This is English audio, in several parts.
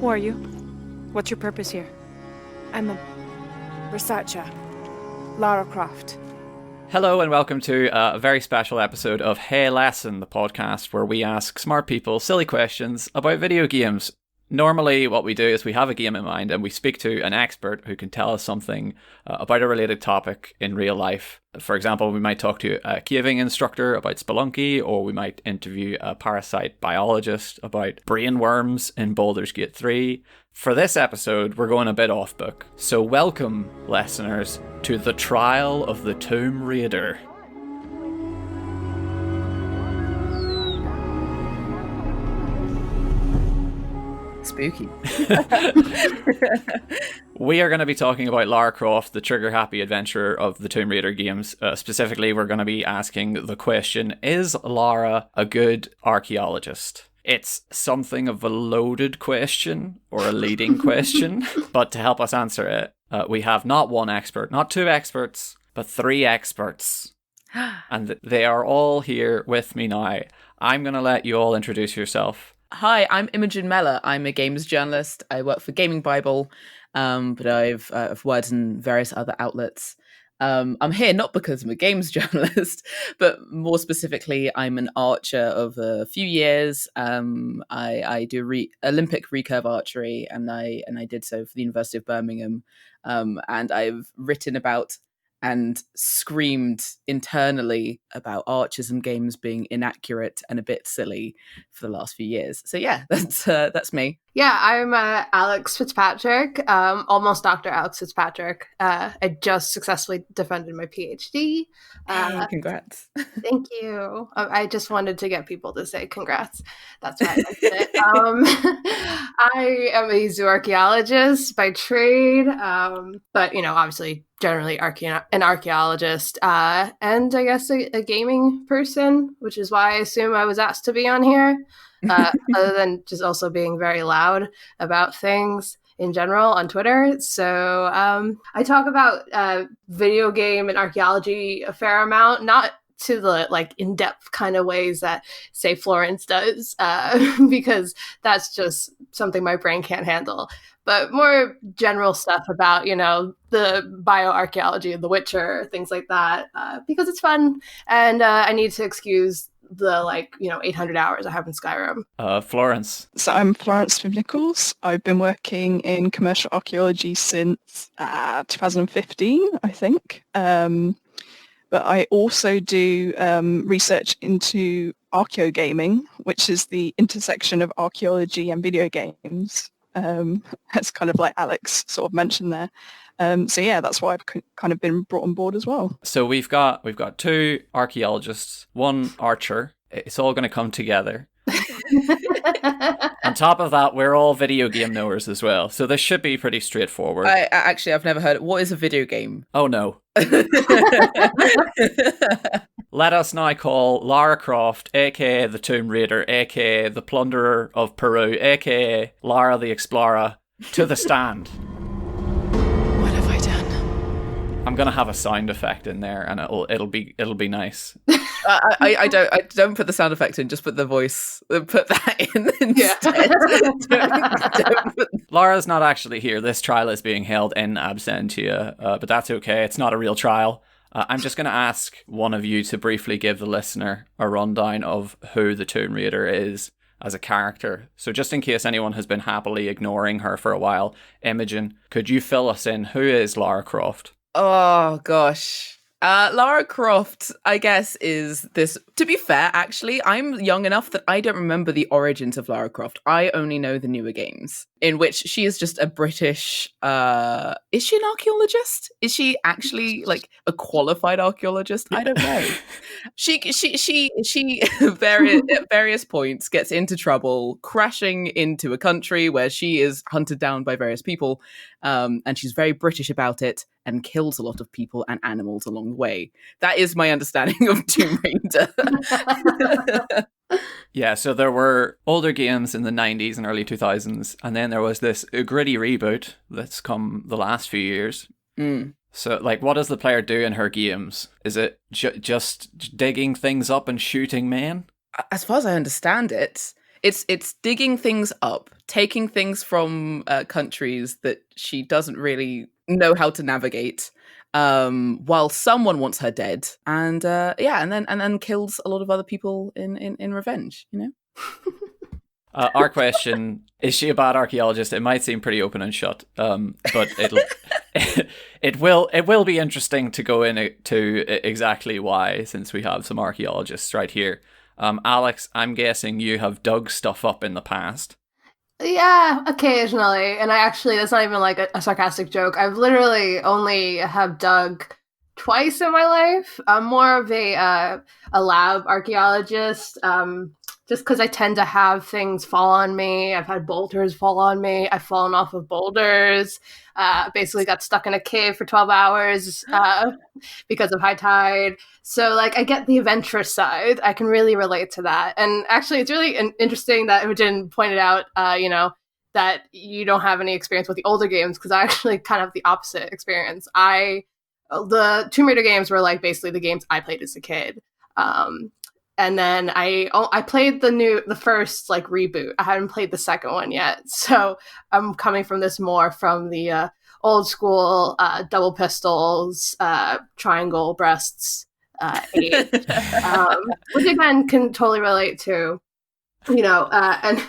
Who are you? What's your purpose here? I'm a researcher, Lara Croft. Hello and welcome to a very special episode of Hey Lesson, the podcast where we ask smart people silly questions about video games. Normally what we do is we have a game in mind and we speak to an expert who can tell us something about a related topic in real life. For example, we might talk to a caving instructor about Spelunky, or we might interview a parasite biologist about brain worms in Baldur's Gate 3. For this episode, we're going a bit off book. So welcome, listeners, to the trial of the Tomb Raider. Spooky. We are going to be talking about Lara Croft, the trigger-happy adventurer of the Tomb Raider games. Specifically, we're going to be asking the question, is Lara a good archaeologist? It's something of a loaded question, or a leading question, but to help us answer it, we have not one expert, not two experts, but three experts. And they are all here with me now. I'm going to let you all introduce yourself. Hi, I'm Imogen Meller. I'm a games journalist. I work for Gaming Bible, but I've worked in various other outlets. I'm here not because I'm a games journalist, but more specifically, I'm an archer of a few years. I do Olympic recurve archery, and I did so for the University of Birmingham. And I've written about and screamed internally about archers and games being inaccurate and a bit silly for the last few years. So yeah, that's me. Yeah, I'm Alex Fitzpatrick, almost Dr. Alex Fitzpatrick. I just successfully defended my PhD. Hey, congrats. Thank you. I just wanted to get people to say congrats. That's why I mentioned it. I am a zooarchaeologist by trade, but, obviously generally an archaeologist, and I guess a gaming person, which is why I assume I was asked to be on here. Other than just also being very loud about things in general on Twitter. So I talk about video game and archaeology a fair amount, not to the in-depth kind of ways that, say, Florence does, because that's just something my brain can't handle. But more general stuff about, the bioarchaeology of The Witcher, things like that, because it's fun. And I need to excuse the 800 hours I have in Skyrim. Florence. So I'm Florence Nichols. I've been working in commercial archaeology since 2015, I think. But I also do research into archaeogaming, which is the intersection of archaeology and video games. That's kind of like Alex sort of mentioned there. So yeah, that's why I've kind of been brought on board as well. So we've got two archaeologists, one archer. It's all going to come together. On top of that, we're all video game knowers as well. So this should be pretty straightforward. I've never heard. What is a video game? Oh no. Let us now call Lara Croft, aka the Tomb Raider, aka the Plunderer of Peru, aka Lara the Explorer, to the stand. What have I done? I'm gonna have a sound effect in there, and it'll be nice. I don't put the sound effect in. Just put the voice. Put that in instead. Lara's not actually here. This trial is being held in absentia, but that's okay. It's not a real trial. I'm just going to ask one of you to briefly give the listener a rundown of who the Tomb Raider is as a character. So just in case anyone has been happily ignoring her for a while, Imogen, could you fill us in? Who is Lara Croft? Oh, gosh. Lara Croft, I guess, is this... To be fair, actually, I'm young enough that I don't remember the origins of Lara Croft. I only know the newer games, in which she is just a British... Is she an archaeologist? Is she actually, a qualified archaeologist? I don't know. She at various points gets into trouble, crashing into a country where she is hunted down by various people, and she's very British about it, and kills a lot of people and animals along the way. That is my understanding of Tomb Raider. Yeah, so there were older games in the 90s and early 2000s, and then there was this gritty reboot that's come the last few years. So, what does the player do in her games? Is it just digging things up and shooting men? As far as I understand it, It's digging things up, taking things from countries that she doesn't really know how to navigate, while someone wants her dead, and and then kills a lot of other people in revenge. You know. Our question, is she a bad archaeologist? It might seem pretty open and shut, but it will be interesting to go into exactly why, since we have some archaeologists right here. Alex, I'm guessing you have dug stuff up in the past. Yeah, occasionally. And that's not even like a sarcastic joke. I've literally only have dug twice in my life. I'm more of a lab archaeologist. Just because I tend to have things fall on me. I've had boulders fall on me. I've fallen off of boulders. Basically got stuck in a cave for 12 hours because of high tide. So, like, I get the adventurous side. I can really relate to that. And actually, it's really interesting that Imogen pointed out, that you don't have any experience with the older games, because I actually kind of have the opposite experience. The Tomb Raider games were, like, basically the games I played as a kid. And then I played the first like reboot. I haven't played the second one yet, so I'm coming from this more from the old school double pistols, triangle breasts age, which again can totally relate to, and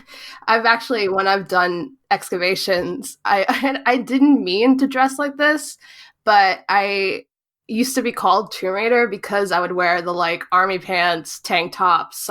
I've actually, when I've done excavations, I didn't mean to dress like this, but I used to be called Tomb Raider because I would wear the like army pants, tank tops,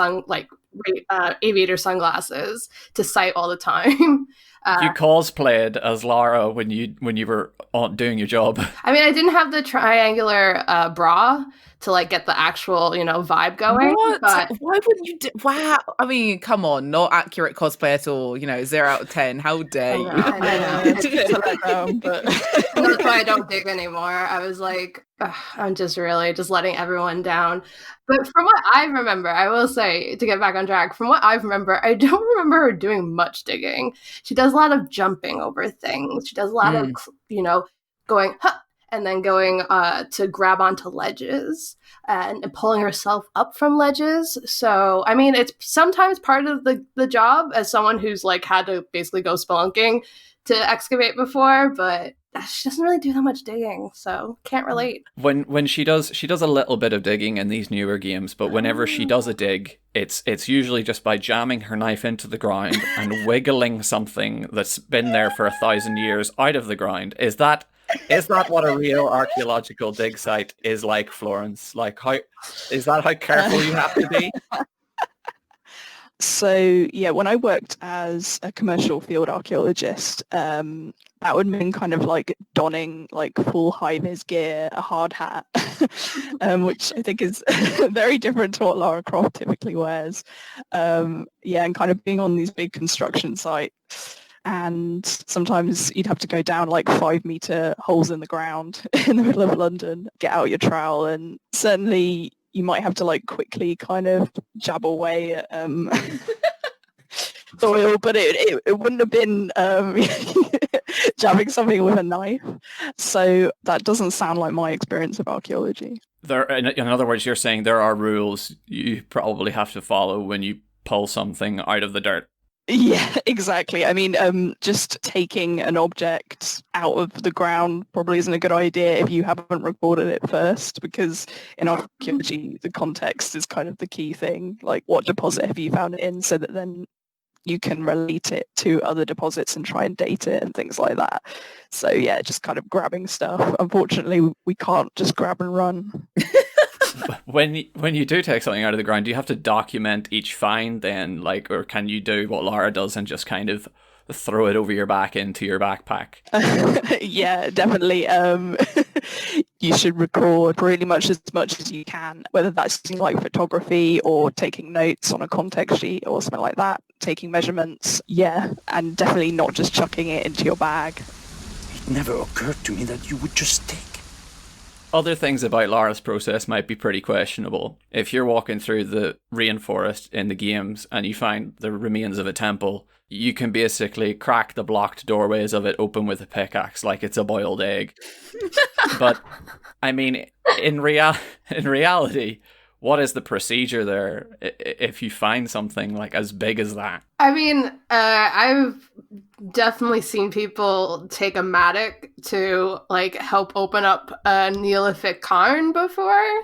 aviator sunglasses to sight all the time. You cosplayed as Lara when you were doing your job. I mean, I didn't have the triangular bra to like get the actual vibe going. What? But Why wouldn't you do? Wow. I mean, come on, not accurate cosplay at all. 0 out of 10. How dare you? I know. But that's why I don't dig anymore. I was like, I'm just really just letting everyone down. But from what I remember, I will say, to get back on track, from what I remember, I don't remember her doing much digging. She does a lot of jumping over things. She does a lot of, going, huh, and then going to grab onto ledges and pulling herself up from ledges. So, I mean, it's sometimes part of the job as someone who's like had to basically go spelunking to excavate before, but she doesn't really do that much digging, so can't relate. When she does a little bit of digging in these newer games, but whenever she does a dig, it's usually just by jamming her knife into the ground and wiggling something that's been there for 1,000 years out of the ground. Is that what a real archaeological dig site is like, Florence? Like, is that how careful you have to be? So yeah, when I worked as a commercial field archaeologist, that would mean kind of like donning like full high-vis gear, a hard hat, which I think is very different to what Lara Croft typically wears. And kind of being on these big construction sites. And sometimes you'd have to go down like 5-meter holes in the ground in the middle of London, get out your trowel, and certainly you might have to like quickly kind of jab away at soil, but it wouldn't have been jabbing something with a knife. So that doesn't sound like my experience of archaeology. In other words, you're saying there are rules you probably have to follow when you pull something out of the dirt. Yeah, exactly. I mean, just taking an object out of the ground probably isn't a good idea if you haven't recorded it first, because in archaeology, the context is kind of the key thing. Like, what deposit have you found it in, so that then you can relate it to other deposits and try and date it and things like that. So yeah, just kind of grabbing stuff. Unfortunately, we can't just grab and run. When you do take something out of the ground, do you have to document each find then, like, or can you do what Lara does and just kind of throw it over your back into your backpack? Yeah, definitely. You should record pretty much as you can, whether that's using like photography or taking notes on a context sheet or something like that, taking measurements. Yeah, and definitely not just chucking it into your bag. It never occurred to me that you would just take. Other things about Lara's process might be pretty questionable. If you're walking through the rainforest in the games and you find the remains of a temple, you can basically crack the blocked doorways of it open with a pickaxe like it's a boiled egg. But, I mean, in reality, what is the procedure there if you find something like as big as that? I mean, I've definitely seen people take a mattock to like help open up a Neolithic cairn before,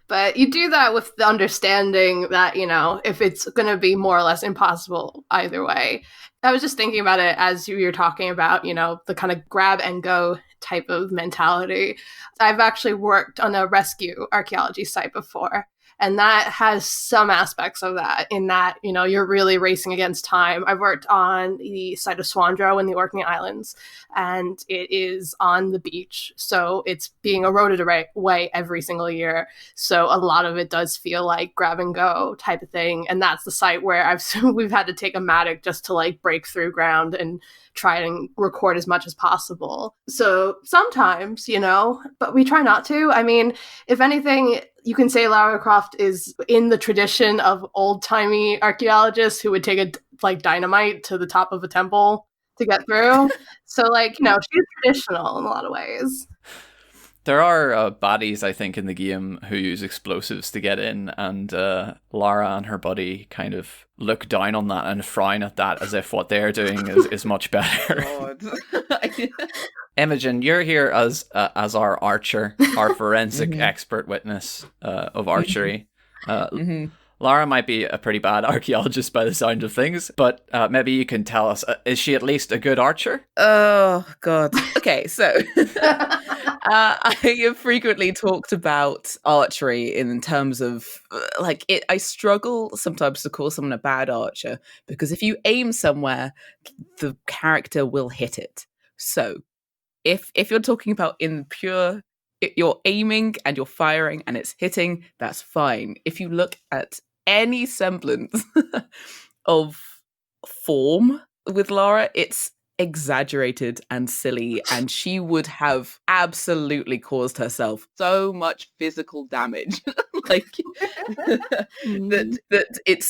but you do that with the understanding that, you know, if it's going to be more or less impossible either way. I was just thinking about it as you were talking about, you know, the kind of grab and go type of mentality. I've actually worked on a rescue archaeology site before. And that has some aspects of that in that, you know, you're really racing against time. I've worked on the site of Swandro in the Orkney Islands, and it is on the beach. So it's being eroded away every single year. So a lot of it does feel like grab and go type of thing. And that's the site where we've had to take a mattock just to like break through ground and try and record as much as possible. So sometimes, you know, but we try not to. I mean, if anything, you can say Lara Croft is in the tradition of old-timey archaeologists who would take a like dynamite to the top of a temple to get through. So like, you know, she's traditional in a lot of ways. There are baddies, I think, in the game who use explosives to get in, and Lara and her buddy kind of look down on that and frown at that as if what they're doing is much better. Imogen, you're here as our archer, our forensic expert witness of archery. Lara might be a pretty bad archaeologist by the sound of things, but maybe you can tell us, is she at least a good archer? Oh, God. Okay, so I have frequently talked about archery in terms of, I struggle sometimes to call someone a bad archer, because if you aim somewhere, the character will hit it. So, if you're talking about in pure... you're aiming and you're firing and it's hitting, that's fine. If you look at any semblance of form with Lara, it's exaggerated and silly, and she would have absolutely caused herself so much physical damage that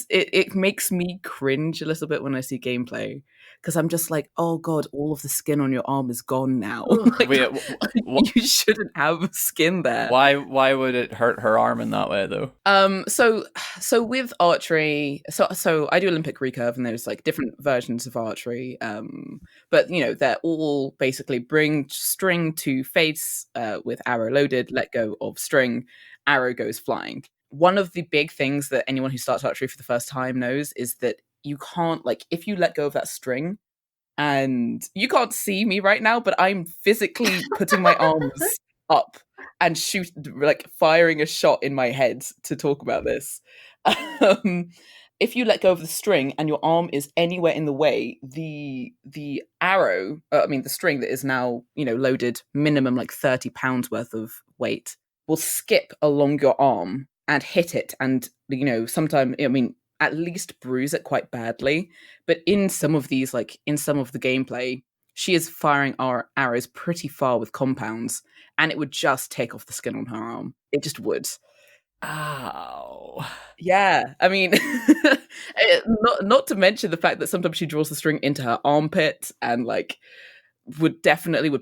it makes me cringe a little bit when I see gameplay, because I'm just like, oh God, all of the skin on your arm is gone now. You shouldn't have skin there. Why would it hurt her arm in that way though? So with archery, so I do Olympic recurve, and there's like different versions of archery. But you know, they're all basically bring string to face with arrow loaded, let go of string, arrow goes flying. One of the big things that anyone who starts archery for the first time knows is that you can't, like, if you let go of that string, and you can't see me right now, but I'm physically putting my arms up and firing a shot in my head to talk about this. If you let go of the string and your arm is anywhere in the way, the arrow, the string that is now, you know, loaded minimum like 30 pounds worth of weight, will skip along your arm and hit it, and, you know, sometimes, at least bruise it quite badly. But in some of the gameplay, she is firing our arrows pretty far with compounds, and it would just take off the skin on her arm. It just would. Ow. Yeah, I mean, not to mention the fact that sometimes she draws the string into her armpit and would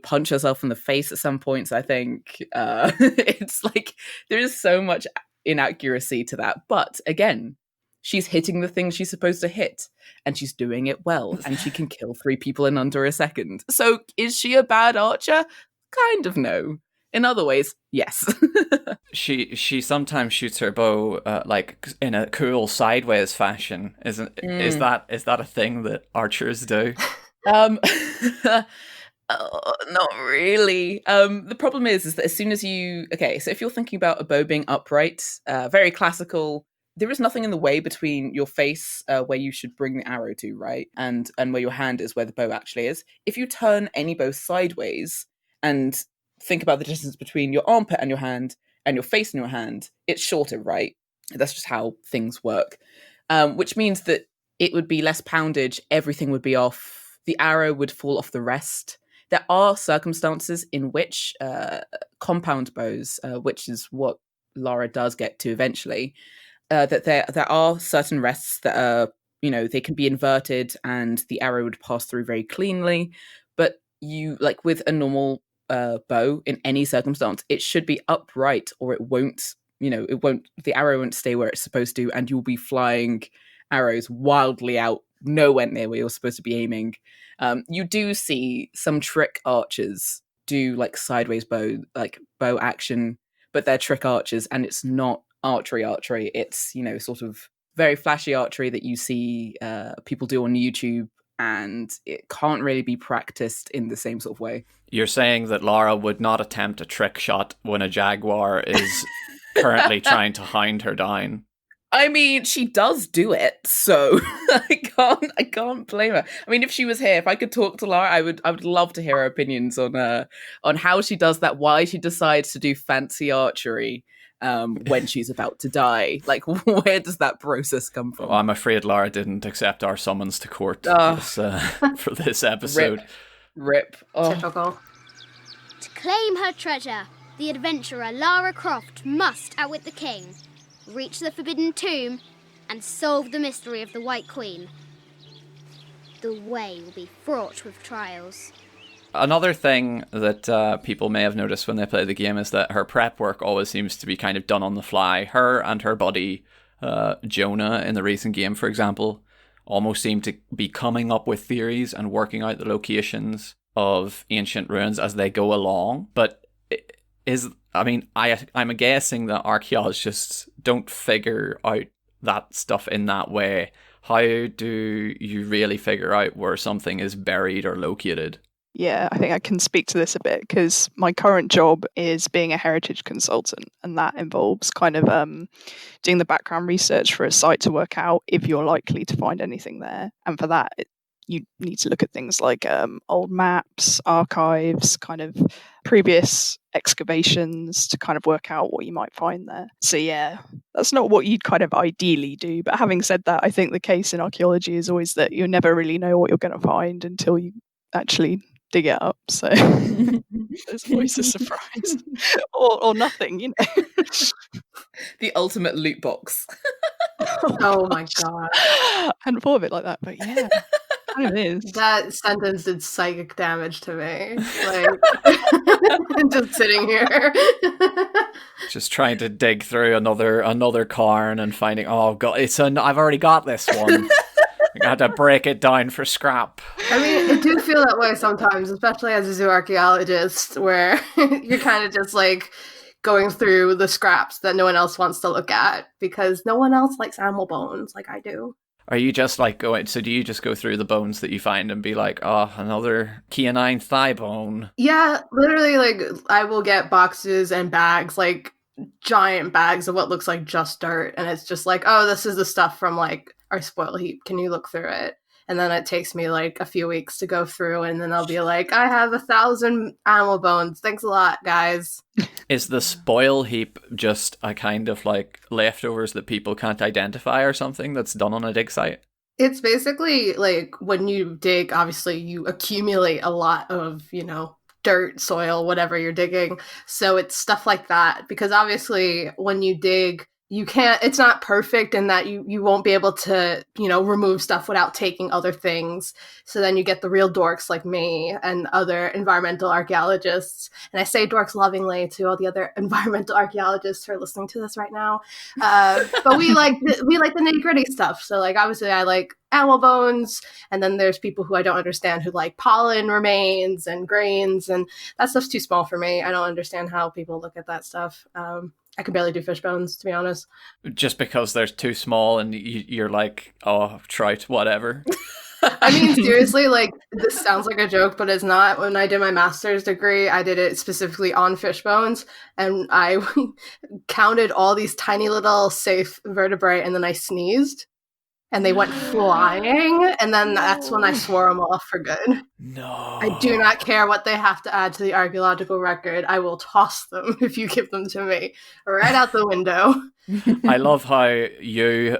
punch herself in the face at some points. I think it's like there is so much inaccuracy to that, but again, she's hitting the thing she's supposed to hit, and she's doing it well, and she can kill 3 people in under a second. So is she a bad archer? Kind of no. In other ways, yes. She sometimes shoots her bow in a cool sideways fashion. Is that a thing that archers do? Not really. The problem is that as soon as so if you're thinking about a bow being upright, very classical, there is nothing in the way between your face, where you should bring the arrow to, right? And where your hand is, where the bow actually is. If you turn any bow sideways and think about the distance between your armpit and your hand and your face and your hand, it's shorter, right? That's just how things work. Which means that it would be less poundage, everything would be off, the arrow would fall off the rest. There are circumstances in which compound bows, which is what Lara does get to eventually, that there are certain rests that are, you know, they can be inverted and the arrow would pass through very cleanly. But you, like with a normal bow, in any circumstance, it should be upright or it won't the arrow won't stay where it's supposed to, and you'll be flying arrows wildly out, nowhere near where you're supposed to be aiming. You do see some trick archers do like sideways bow action, but they're trick archers, and it's not archery. It's, sort of very flashy archery that you see people do on YouTube, and it can't really be practiced in the same sort of way. You're saying that Lara would not attempt a trick shot when a jaguar is currently trying to hound her down. I mean, she does do it, so I can't blame her. I mean, if she was here, if I could talk to Lara, I would love to hear her opinions on how she does that, why she decides to do fancy archery when she's about to die. Like, where does that process come from? Well, I'm afraid Lara didn't accept our summons to court for this episode. Rip. Oh. Typical. To claim her treasure, the adventurer Lara Croft must outwit the king, reach the Forbidden Tomb, and solve the mystery of the White Queen. The way will be fraught with trials. Another thing that people may have noticed when they play the game is that her prep work always seems to be kind of done on the fly. Her and her buddy, Jonah, in the recent game, for example, almost seem to be coming up with theories and working out the locations of ancient ruins as they go along. But I'm guessing that archaeologists don't figure out that stuff in that way. How do you really figure out where something is buried or located? Yeah, I think I can speak to this a bit because my current job is being a heritage consultant, and that involves kind of doing the background research for a site to work out if you're likely to find anything there. And for that, you need to look at things like old maps, archives, kind of previous excavations to kind of work out what you might find there. So yeah, that's not what you'd kind of ideally do. But having said that, I think the case in archaeology is always that you never really know what you're going to find until you actually dig it up. So there's always a surprise or nothing, The ultimate loot box. Oh my god. I hadn't thought of it like that, but yeah. Kind of is. That sentence did psychic damage to me. Like, just sitting here. Just trying to dig through another cairn and finding, oh god, I've already got this one. I had to break it down for scrap. I mean, I do feel that way sometimes, especially as a zoo archaeologist, where you're kind of just like going through the scraps that no one else wants to look at because no one else likes animal bones like I do. Are you just like do you just go through the bones that you find and be like, oh, another canine thigh bone? Yeah, literally, like, I will get boxes and bags, like giant bags of what looks like just dirt, and it's just like, oh, this is the stuff from like our spoil heap. Can you look through it? And then it takes me like a few weeks to go through, and then I'll be like, I have 1,000 animal bones. Thanks a lot, guys. Is the spoil heap just a kind of like leftovers that people can't identify or something that's done on a dig site? It's basically like when you dig, obviously you accumulate a lot of, dirt, soil, whatever you're digging. So it's stuff like that, because obviously when you dig, it's not perfect in that you won't be able to, remove stuff without taking other things. So then you get the real dorks like me and other environmental archaeologists. And I say dorks lovingly to all the other environmental archaeologists who are listening to this right now. But we like the nitty gritty stuff. So like, obviously I like animal bones. And then there's people who I don't understand who like pollen remains and grains. And that stuff's too small for me. I don't understand how people look at that stuff. I can barely do fish bones, to be honest. Just because they're too small and you're like, oh, trout, whatever. I mean, seriously, like, this sounds like a joke, but it's not. When I did my master's degree, I did it specifically on fish bones, and I counted all these tiny little safe vertebrae, and then I sneezed, and they went flying, and then that's when I swore them off for good. No. I do not care what they have to add to the archaeological record. I will toss them if you give them to me. Right out the window. I love how you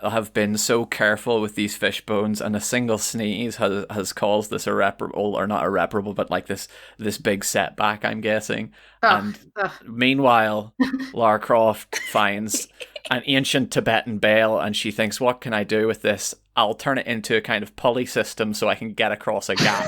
have been so careful with these fish bones, and a single sneeze has caused this irreparable, or not irreparable, but like this big setback, I'm guessing. Meanwhile, Lara Croft finds an ancient Tibetan bell, and she thinks, what can I do with this? I'll turn it into a kind of pulley system so I can get across a gap.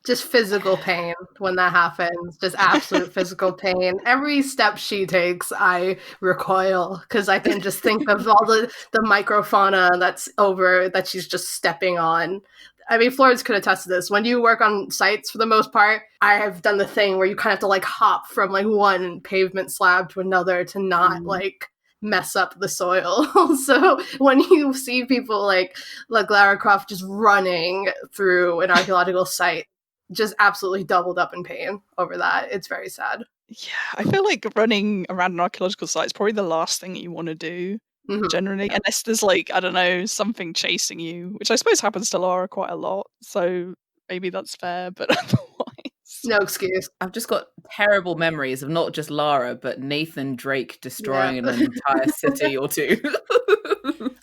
just physical pain when that happens. Just absolute physical pain. Every step she takes, I recoil because I can just think of all the microfauna that she's just stepping on. I mean, Florence could attest to this. When you work on sites, for the most part, I have done the thing where you kind of have to like hop from like one pavement slab to another to not like mess up the soil. So when you see people like Lara Croft just running through an archaeological site, just absolutely doubled up in pain over that. It's very sad. Yeah, I feel like running around an archaeological site is probably the last thing you want to do. Generally, unless there's like, I don't know, something chasing you, which I suppose happens to Lara quite a lot, so maybe that's fair, but otherwise no excuse. I've just got terrible memories of not just Lara but Nathan Drake destroying an entire city or two.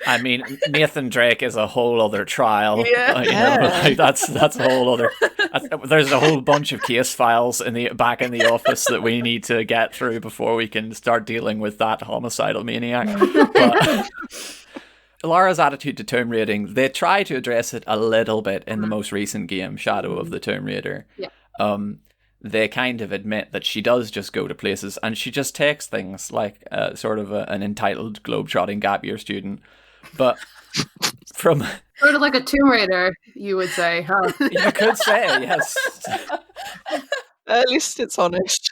I mean, Nathan Drake is a whole other trial. Yeah. Like, that's a whole other. There's a whole bunch of case files back in the office that we need to get through before we can start dealing with that homicidal maniac. But Lara's attitude to Tomb Raiding, they try to address it a little bit in the most recent game, Shadow of the Tomb Raider. Yeah. They kind of admit that she does just go to places and she just takes things like sort of an entitled globetrotting gap year student. But from sort of like a Tomb Raider, you would say, huh? You could say, yes. At least it's honest.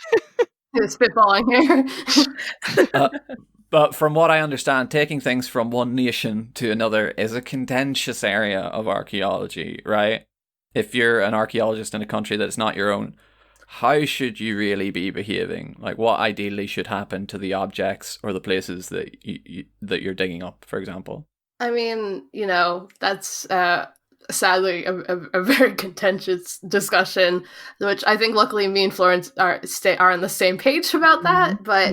It's spitballing here. But from what I understand, taking things from one nation to another is a contentious area of archaeology, right? If you're an archaeologist in a country that's not your own, how should you really be behaving? Like, what ideally should happen to the objects or the places that that you're digging up, for example? I mean, that's sadly a very contentious discussion, which I think luckily me and Florence are on the same page about that. But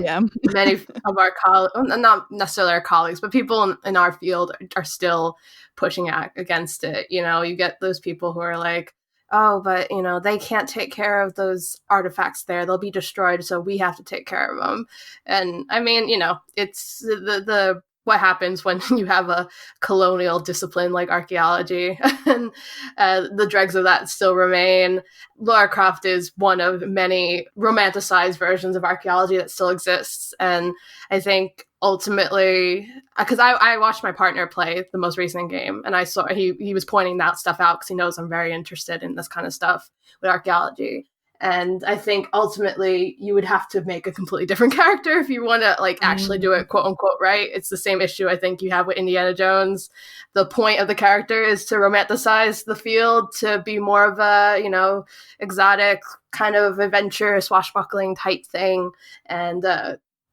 many of our colleagues, not necessarily our colleagues, but people in our field are still pushing against it. You get those people who are like, oh, but they can't take care of those artifacts there, they'll be destroyed, so we have to take care of them. And I mean, it's the what happens when you have a colonial discipline like archaeology, and the dregs of that still remain. Lara Croft is one of many romanticized versions of archaeology that still exists, and I think ultimately, because I watched my partner play the most recent game, and I saw he was pointing that stuff out because he knows I'm very interested in this kind of stuff with archaeology. And I think ultimately you would have to make a completely different character if you want to actually do it quote unquote right. It's the same issue I think you have with Indiana Jones. The point of the character is to romanticize the field, to be more of a, exotic kind of adventure, swashbuckling type thing. And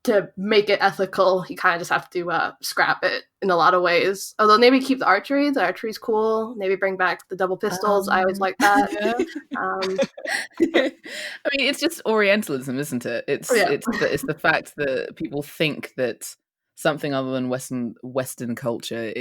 to make it ethical, you kind of just have to scrap it in a lot of ways. Although maybe keep the archery. The archery's cool. Maybe bring back the double pistols. I always like that. I mean, it's just Orientalism, isn't it? It's the fact that people think that something other than Western culture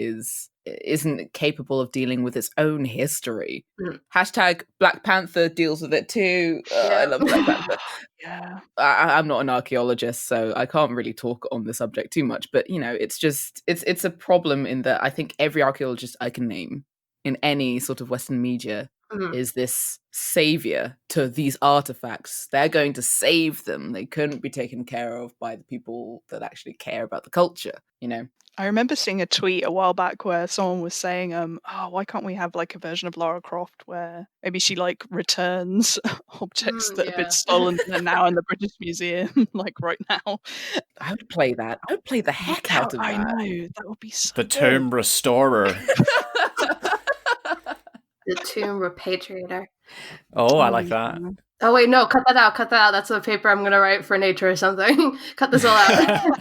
isn't capable of dealing with its own history. Hashtag Black Panther deals with it too. I love Black Panther. Yeah, I'm not an archaeologist, so I can't really talk on the subject too much. But it's just it's a problem in that I think every archaeologist I can name in any sort of Western media is this savior to these artifacts. They're going to save them. They couldn't be taken care of by the people that actually care about the culture. I remember seeing a tweet a while back where someone was saying, why can't we have like a version of Lara Croft where maybe she like returns objects that have been stolen and are now in the British Museum, like right now. I would play that. I would play the heck out of that. I know, that would be so The Tomb Restorer. The Tomb Repatriator. Oh, I like that. Oh wait, no, cut that out. That's a paper I'm gonna write for Nature or something. Cut this all out.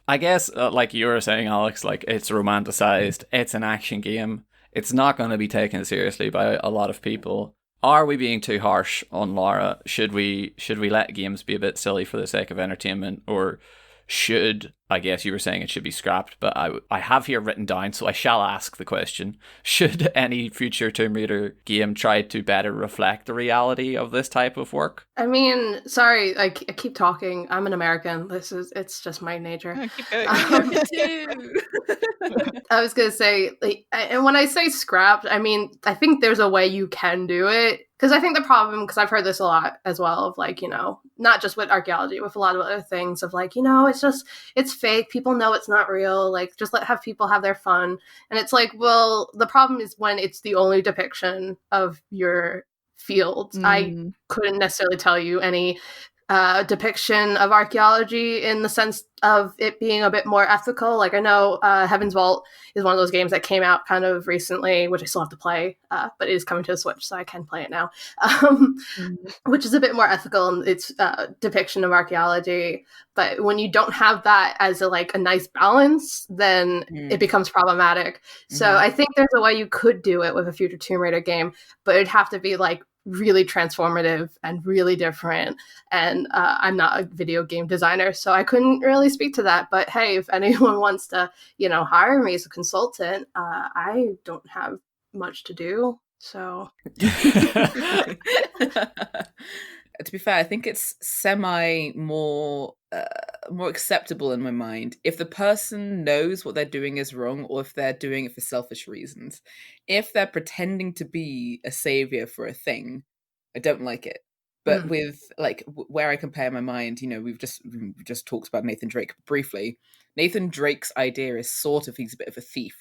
I guess, like you were saying, Alex, like it's romanticized. It's an action game. It's not going to be taken seriously by a lot of people. Are we being too harsh on Lara? Should we let games be a bit silly for the sake of entertainment, or I guess you were saying it should be scrapped, but I have here written down, so I shall ask the question, should any future Tomb Raider game try to better reflect the reality of this type of work? I mean, sorry, I keep talking. I'm an American. It's just my nature. Keep going. I was gonna say, like, and when I say scrapped, I mean, I think there's a way you can do it. Because I think the problem, because I've heard this a lot as well, of like, not just with archaeology, with a lot of other things of like, it's fake. People know it's not real. Like, just have people have their fun. And it's like, well, the problem is when it's the only depiction of your field. I couldn't necessarily tell you any depiction of archaeology in the sense of it being a bit more ethical. Like I know Heaven's Vault is one of those games that came out kind of recently, which I still have to play, but it is coming to the Switch, so I can play it now, which is a bit more ethical in its depiction of archaeology. But when you don't have that as a nice balance, then it becomes problematic. So I think there's a way you could do it with a future Tomb Raider game, but it'd have to be really transformative and really different. And I'm not a video game designer, so I couldn't really speak to that. But hey, if anyone wants to, hire me as a consultant, I don't have much to do. So to be fair, I think it's semi more acceptable in my mind if the person knows what they're doing is wrong, or if they're doing it for selfish reasons. If they're pretending to be a savior for a thing, I don't like it. But with where I compare my mind, we've just talked about Nathan Drake briefly. Nathan Drake's idea is sort of he's a bit of a thief,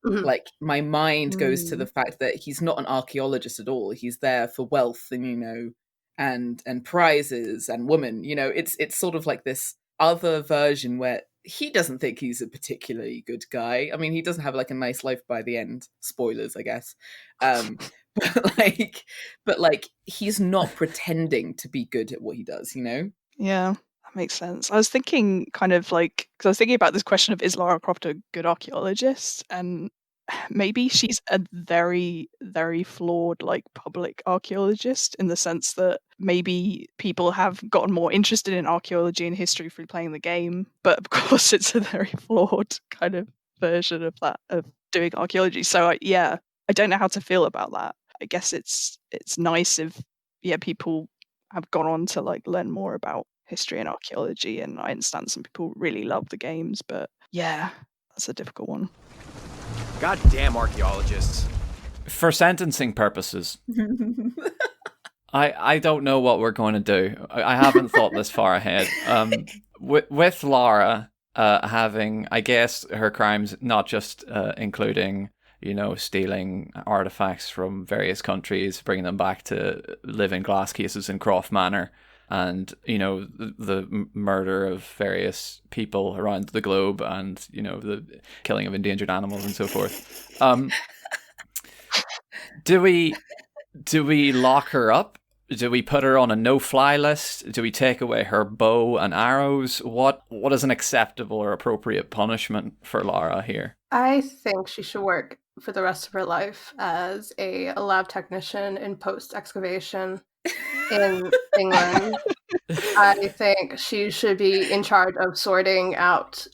Like my mind goes to the fact that he's not an archaeologist at all. He's there for wealth and and prizes and women. It's sort of like this other version where he doesn't think he's a particularly good guy. I mean, he doesn't have a nice life by the end. Spoilers, I guess. But he's not pretending to be good at what he does, Yeah, that makes sense. I was thinking because I was thinking about this question of, is Lara Croft a good archaeologist? And maybe she's a very, very flawed public archaeologist, in the sense that maybe people have gotten more interested in archaeology and history through playing the game, but of course it's a very flawed kind of version of that, of doing archaeology. So I don't know how to feel about that. I guess it's nice if people have gone on to learn more about history and archaeology, and I understand some people really love the games, but that's a difficult one. Goddamn archaeologists. For sentencing purposes, I don't know what we're going to do. I haven't thought this far ahead. With Lara having, I guess, her crimes not just including stealing artifacts from various countries, bringing them back to live in glass cases in Croft Manor, and the murder of various people around the globe, and the killing of endangered animals and so forth. Do we lock her up? Do we put her on a no-fly list? Do we take away her bow and arrows? What is an acceptable or appropriate punishment for Lara here? I think she should work for the rest of her life as a lab technician in post-excavation in England. I think she should be in charge of sorting out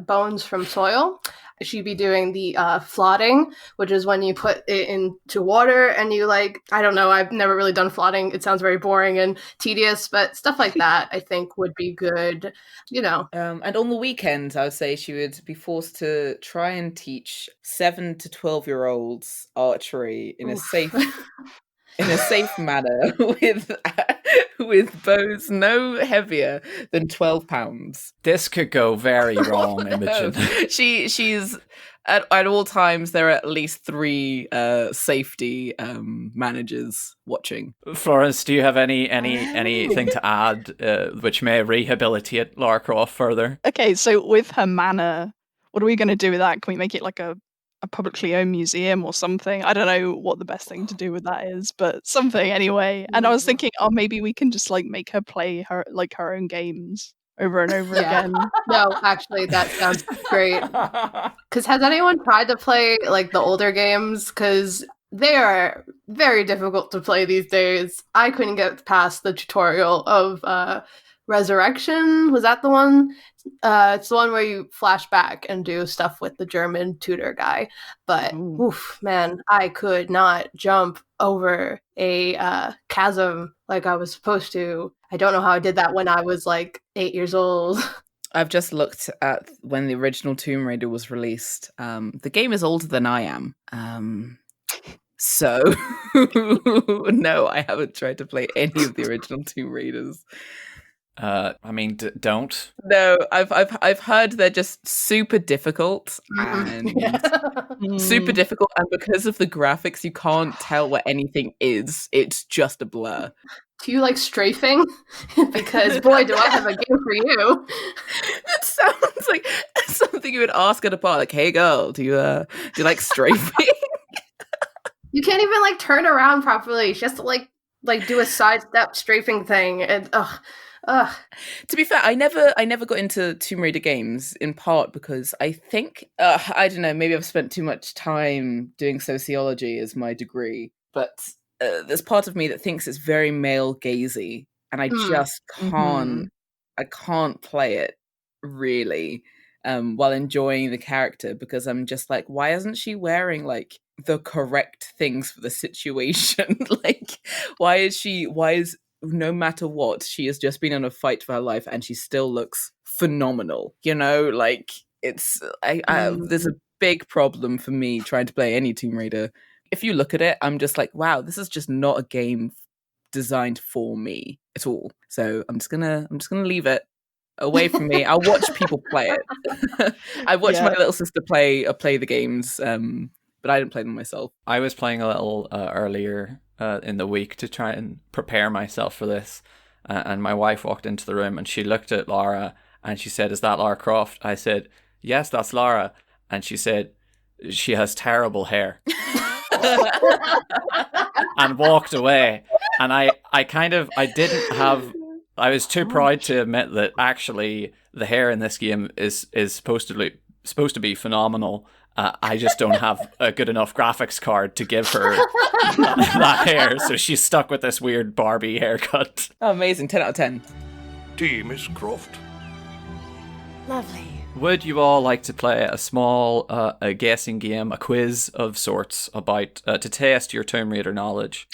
bones from soil. She'd be doing the flooding, which is when you put it into water and you I don't know, I've never really done flooding. It sounds very boring and tedious, but stuff like that I think would be good, And on the weekends, I would say she would be forced to try and teach 7 to 12-year-olds archery in a safe manner with bows no heavier than 12 pounds. This could go very wrong, Imogen. She's at all times there are at least 3 safety managers watching. Florence, do you have anything to add which may rehabilitate Lara Croft further? Okay, so with her manor, what are we going to do with that? Can we make it a publicly owned museum or something? I don't know what the best thing to do with that is, but something anyway. And I was thinking, maybe we can just make her play her her own games over and over again. No, actually, that sounds great. Because has anyone tried to play the older games? Because they are very difficult to play these days. I couldn't get past the tutorial of Resurrection. Was that the one? It's the one where you flash back and do stuff with the German tutor guy. But, oof, man, I could not jump over a chasm like I was supposed to. I don't know how I did that when I was like 8 years old. I've just looked at when the original Tomb Raider was released. The game is older than I am. So, no, I haven't tried to play any of the original Tomb Raiders. I mean, don't. No, I've heard they're just super difficult and super difficult, and because of the graphics, you can't tell what anything is. It's just a blur. Do you like strafing? Because boy, do I have a game for you. That sounds like something you would ask at a bar. Like, hey girl, do you like strafing? You can't even like turn around properly. She has to like do a sidestep strafing thing, and To be fair, I never got into Tomb Raider games, in part because I think I don't know, maybe I've spent too much time doing sociology as my degree, but there's part of me that thinks it's very male gazy, and I just can't I can't play it really while enjoying the character, because I'm just like, why isn't she wearing like the correct things for the situation? Like, why is no matter what, she has just been in a fight for her life and she still looks phenomenal, you know? Like, it's there's a big problem for me trying to play any Tomb Raider. If you look at it, I'm just like, wow, this is just not a game designed for me at all. So I'm just gonna leave it away from me. I'll watch people play it. I watched my little sister play the games, but I didn't play them myself. I was playing a little earlier in the week to try and prepare myself for this, and my wife walked into the room and she looked at Lara and she said, "Is that Lara Croft?" I said, "Yes, that's Lara." And she said, "She has terrible hair." And walked away. And I was too proud to admit that actually the hair in this game is supposed to be phenomenal. I just don't have a good enough graphics card to give her that hair, so she's stuck with this weird Barbie haircut. Oh, amazing. 10 out of 10. Tea, Miss Croft. Lovely. Would you all like to play a small a guessing game, a quiz of sorts about to test your Tomb Raider knowledge?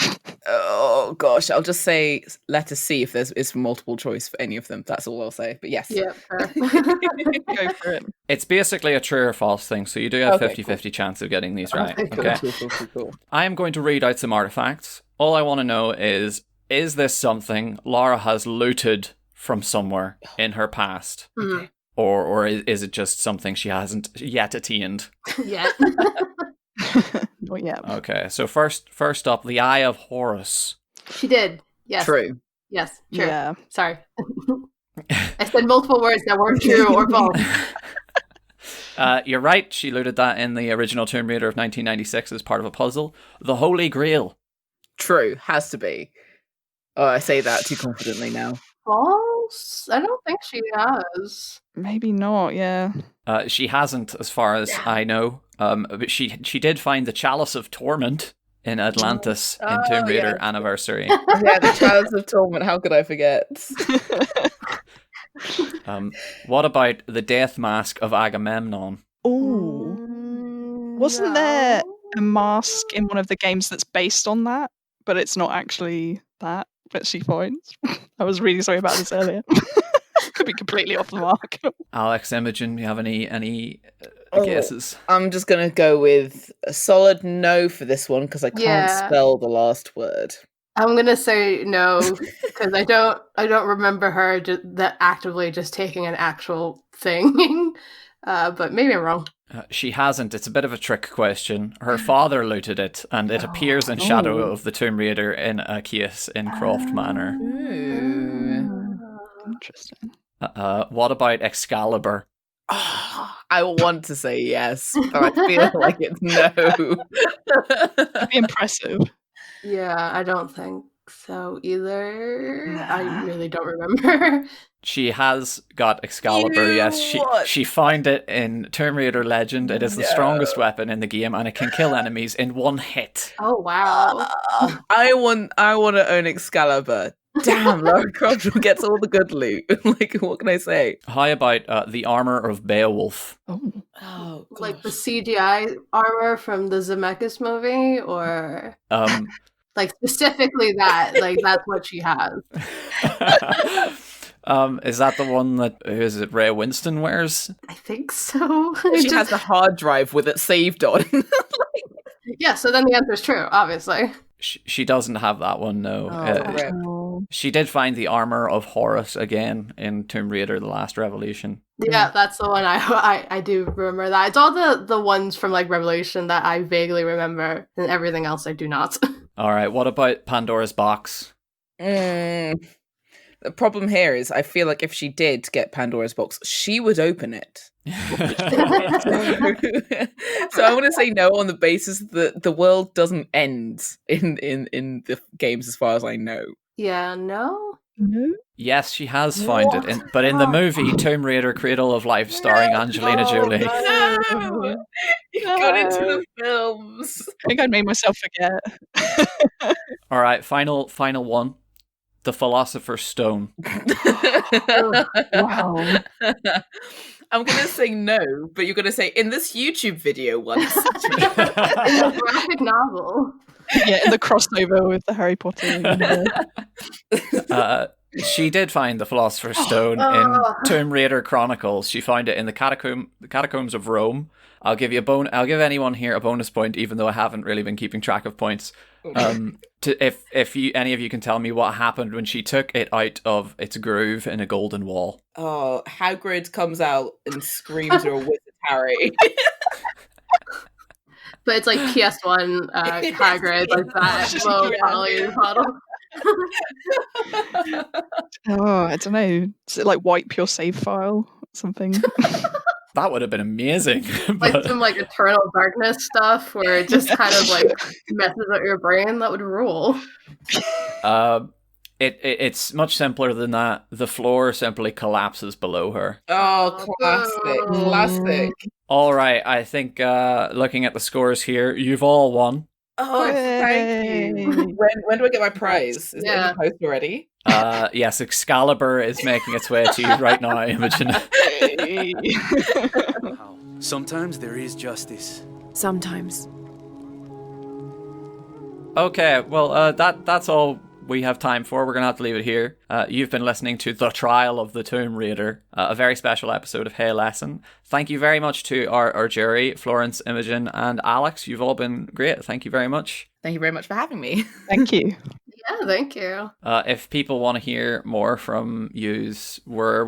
Oh gosh, I'll just say, let us see if there's multiple choice for any of them. That's all I'll say. But yes. Yeah. Go for it. It's basically a true or false thing, so you do have Okay, 50-50 chance of getting these right. Okay, Okay. Cool. I am going to read out some artifacts. All I want to know is this something Lara has looted from somewhere in her past? Okay. Or is it just something she hasn't yet attained? Yeah. Not yet. Okay, so first up, the Eye of Horus. She did. Yes. True. Yes. True. Yeah. Sorry. I said multiple words that weren't true or false. You're right, she looted that in the original Tomb Raider of 1996 as part of a puzzle. The Holy Grail. True. Has to be. Oh, I say that too confidently now. False? I don't think she has. Maybe not, yeah. She hasn't, as far as I know. But she did find the Chalice of Torment in Atlantis in Tomb Raider Anniversary. Yeah, the Chalice of Torment. How could I forget? What about the Death Mask of Agamemnon? Ooh. Wasn't there a mask in one of the games that's based on that, but it's not actually that she finds? I was really sorry about this earlier. Could be completely off the mark. Alex, Imogen, do you have any guesses? I'm just gonna go with a solid no for this one because I can't spell the last word. I'm gonna say no because I don't remember her that actively just taking an actual thing. But maybe I'm wrong. She hasn't. It's a bit of a trick question. Her father looted it, and it appears in Shadow of the Tomb Raider in a case in Croft Manor. Interesting. What about Excalibur? I want to say yes, but I feel like it's no. That'd be impressive. Yeah, I don't think so either. Nah. I really don't remember. She has got Excalibur, yes. She found it in Tomb Raider Legend. It is the strongest weapon in the game, and it can kill enemies in one hit. Oh, wow. I want to own Excalibur Damn, Lara Croft gets all the good loot. Like, what can I say? How about the armor of Beowulf? Oh. Oh, Like the CGI armor from the Zemeckis movie, or like specifically that? Like that's what she has. Is that the one that is it Ray Winston wears? I think so. She has the hard drive with it saved on. Yeah, so then the answer is true, obviously. She doesn't have that one, no. Rip. She did find the armor of Horus again in Tomb Raider: The Last Revelation. Yeah, that's the one I do remember that. It's all the ones from like Revelation that I vaguely remember, and everything else I do not. All right, what about Pandora's box? The problem here is I feel like if she did get Pandora's box, she would open it. So I want to say no on the basis that the world doesn't end in the games as far as I know. Yeah, no? Yes, she has found it, but in the movie Tomb Raider: Cradle of Life, starring Angelina Jolie. No! You got into the films. I think I made myself forget. All right, final one. The Philosopher's Stone. Wow. I'm going to say no, but you're going to say in this YouTube video once. In the graphic novel. Yeah, the crossover with the Harry Potter universe. She did find the Philosopher's Stone in Tomb Raider Chronicles. She found it in the catacombs of Rome. I'll give anyone here a bonus point, even though I haven't really been keeping track of points. If any of you can tell me what happened when she took it out of its groove in a golden wall. Oh, Hagrid comes out and screams you're a wizard, Harry. But it's like PS1 Hagrid, like that low poly model. Oh, I don't know. Is it like wipe your save file or something? That would have been amazing. Like some like Eternal Darkness stuff where it just kind of like messes up your brain. That would rule. It's much simpler than that. The floor simply collapses below her. Oh, classic. All right, I think looking at the scores here, you've all won. Oh, thank you. When do I get my prize? Is it in the post already? Yes, Excalibur is making its way to you right now, Imogen. Sometimes there is justice. Sometimes. Okay, well, that's all we have time for. We're going to have to leave it here. You've been listening to The Trial of the Tomb Raider, a very special episode of Hey Lesson. Thank you very much to our jury, Florence, Imogen, and Alex. You've all been great. Thank you very much. Thank you very much for having me. Thank you. Yeah, thank you. If people want to hear more from yous, where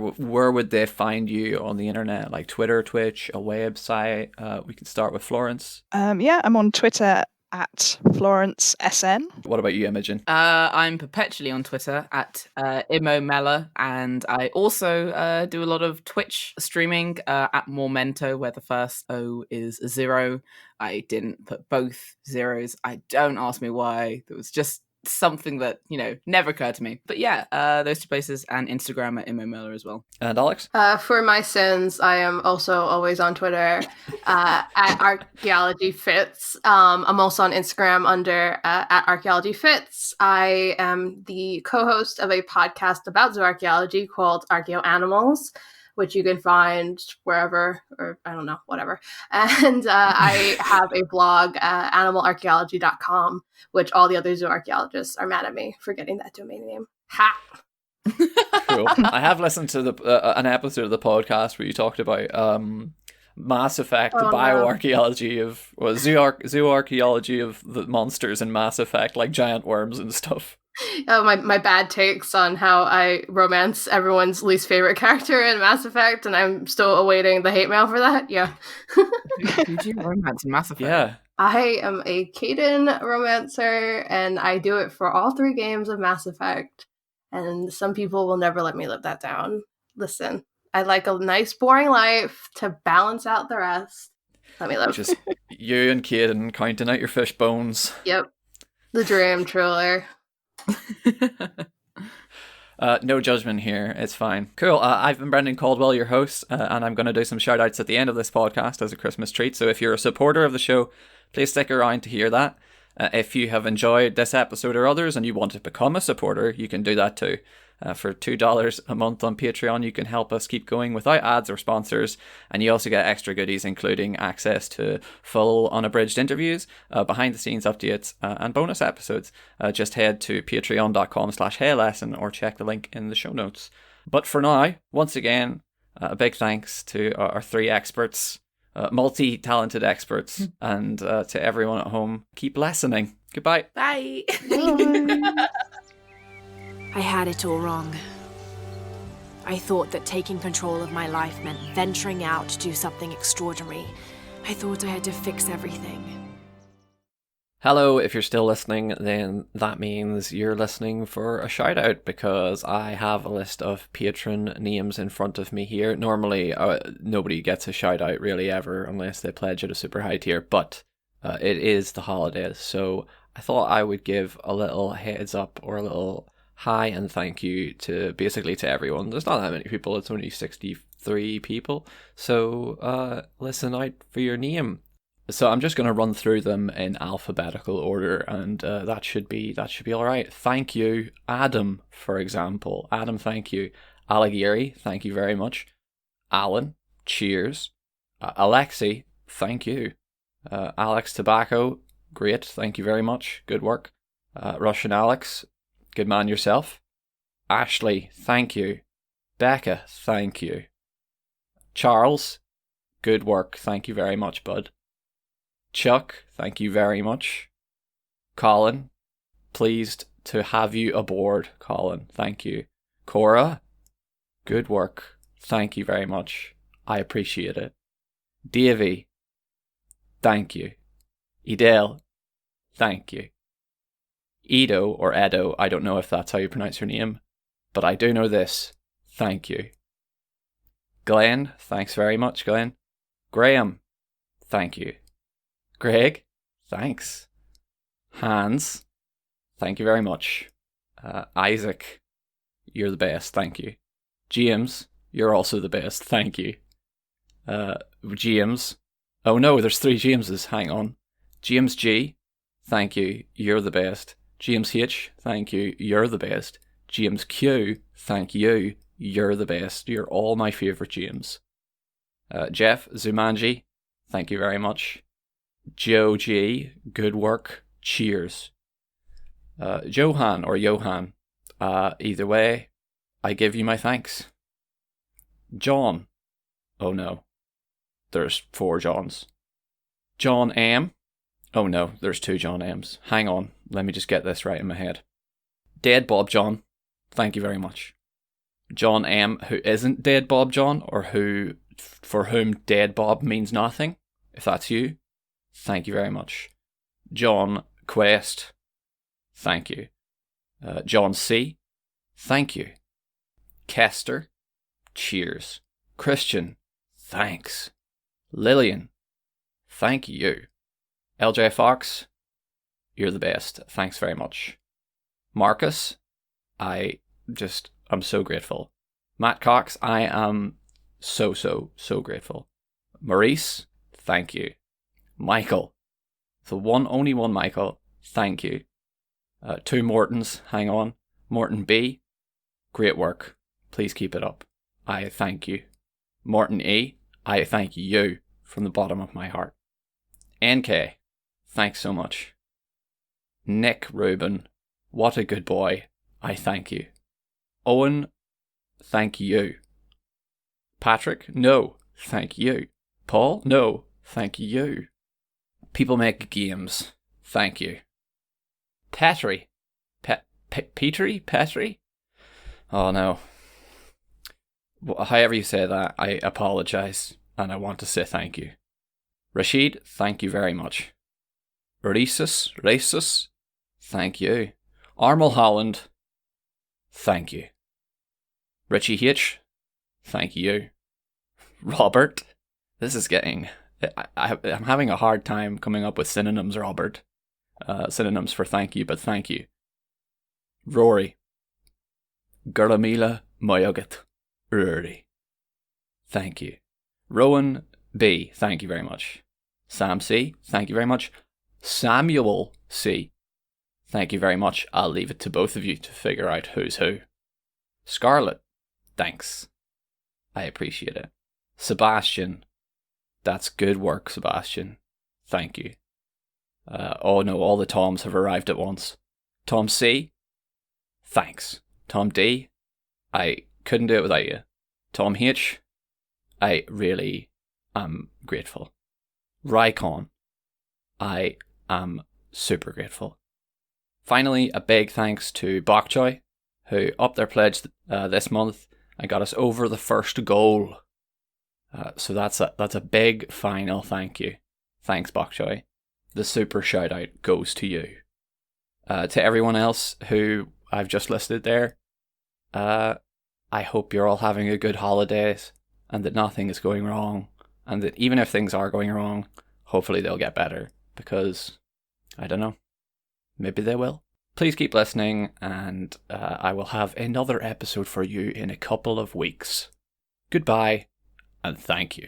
would they find you on the internet? Like Twitter, Twitch, a website? We can start with Florence. Yeah, I'm on Twitter at Florence SN. What about you, Imogen? I'm perpetually on Twitter at Immomella, and I also do a lot of Twitch streaming at Momento, where the first O is a 0. I didn't put both zeros. Don't ask me why. There was just something that, never occurred to me. But yeah, those two places, and Instagram at Immomella as well. And Alex? For my sins, I am also always on Twitter at ArchaeologyFits. I'm also on Instagram under at ArchaeologyFits. I am the co-host of a podcast about zooarchaeology called Archaeoanimals, which you can find wherever, or I don't know, whatever. And I have a blog, animalarchaeology.com, which all the other zooarchaeologists are mad at me for getting that domain name. Ha! Cool. I have listened to an episode of the podcast where you talked about Mass Effect, the bioarchaeology of, zooarchaeology of the monsters in Mass Effect, like giant worms and stuff. Oh, my bad takes on how I romance everyone's least favorite character in Mass Effect, and I'm still awaiting the hate mail for that. Yeah. You do romance in Mass Effect? Yeah. I am a Caden romancer, and I do it for all 3 games of Mass Effect. And some people will never let me live that down. Listen, I like a nice, boring life to balance out the rest. Let me live. Just you and Caden counting out your fish bones. Yep. The dream, truly. No judgment here. It's fine. Cool. I've been Brendan Caldwell, your host, and I'm going to do some shout outs at the end of this podcast as a Christmas treat. So if you're a supporter of the show, please stick around to hear that. If you have enjoyed this episode or others and you want to become a supporter, you can do that too. For $2 a month on Patreon, you can help us keep going without ads or sponsors, and you also get extra goodies, including access to full unabridged interviews, behind the scenes updates, and bonus episodes. Just head to patreon.com/heylesson or check the link in the show notes. But for now, once again, a big thanks to our three experts, multi-talented experts, and to everyone at home. Keep lessoning. Goodbye. Bye. I had it all wrong. I thought that taking control of my life meant venturing out to do something extraordinary. I thought I had to fix everything. Hello, if you're still listening, then that means you're listening for a shout out, because I have a list of patron names in front of me here. Normally, nobody gets a shout out really ever unless they pledge at a super high tier, but it is the holidays, so I thought I would give a little heads up or a little hi and thank you to everyone. There's not that many people, it's only 63 people, so listen out for your name. So I'm just going to run through them in alphabetical order, and that should be all right. Thank you, Adam, for example. Adam, thank you. Alighieri, thank you very much. Alan, cheers. Alexi, thank you. Alex Tobacco, great, thank you very much. Good work. Russian Alex, good man yourself. Ashley, thank you. Becca, thank you. Charles, good work, thank you very much, bud. Chuck, thank you very much. Colin, pleased to have you aboard, Colin, thank you. Cora, good work, thank you very much. I appreciate it. Davey, thank you. Edel, thank you. Edo or Edo, I don't know if that's how you pronounce your name, but I do know this. Thank you. Glenn, thanks very much, Glenn. Graham, thank you. Greg, thanks. Hans, thank you very much. Isaac, you're the best, thank you. James, you're also the best, thank you. James, oh no, there's 3 Jameses, hang on. James G, thank you, you're the best. James H, thank you, you're the best. James Q, thank you, you're the best. You're all my favourite James. Jeff Zumanji, thank you very much. Joe G, good work, cheers. Johan or Johan, either way, I give you my thanks. John, oh no, there's 4 Johns. John M, oh no, there's 2 John M's. Hang on, let me just get this right in my head. Dead Bob John, thank you very much. John M, who isn't Dead Bob John, or for whom Dead Bob means nothing, if that's you, thank you very much. John Quest, thank you. John C, thank you. Kester, cheers. Christian, thanks. Lillian, thank you. LJ Fox, you're the best. Thanks very much. Marcus, I'm so grateful. Matt Cox, I am so grateful. Maurice, thank you. Michael, the only one Michael, thank you. 2 Mortons, hang on. Morton B, great work. Please keep it up. I thank you. Morton E, I thank you from the bottom of my heart. NK, thanks so much. Nick Rubin, what a good boy. I thank you. Owen, thank you. Patrick, no, thank you. Paul, no, thank you. People make games, thank you. Petri, Petri? Oh no. However you say that, I apologise, and I want to say thank you. Rashid, thank you very much. Rhesus, thank you. Armel Holland, thank you. Richie H, thank you. Robert, this is getting... I'm having a hard time coming up with synonyms, Robert. Synonyms for thank you, but thank you. Rory. Guramila Moyogat. Rory. Thank you. Rowan B, thank you very much. Sam C, thank you very much. Samuel C. Thank you very much. I'll leave it to both of you to figure out who's who. Scarlet. Thanks. I appreciate it. Sebastian. That's good work, Sebastian. Thank you. Oh no, all the Toms have arrived at once. Tom C. Thanks. Tom D. I couldn't do it without you. Tom H. I really am grateful. Rycon. I am super grateful. Finally, a big thanks to Bokchoy, who upped their pledge this month and got us over the first goal. So that's a big final thank you. Thanks, Bokchoy. The super shout out goes to you. To everyone else who I've just listed there, I hope you're all having a good holidays and that nothing is going wrong, and that even if things are going wrong, hopefully they'll get better, because, I don't know, maybe they will. Please keep listening, and I will have another episode for you in a couple of weeks. Goodbye, and thank you.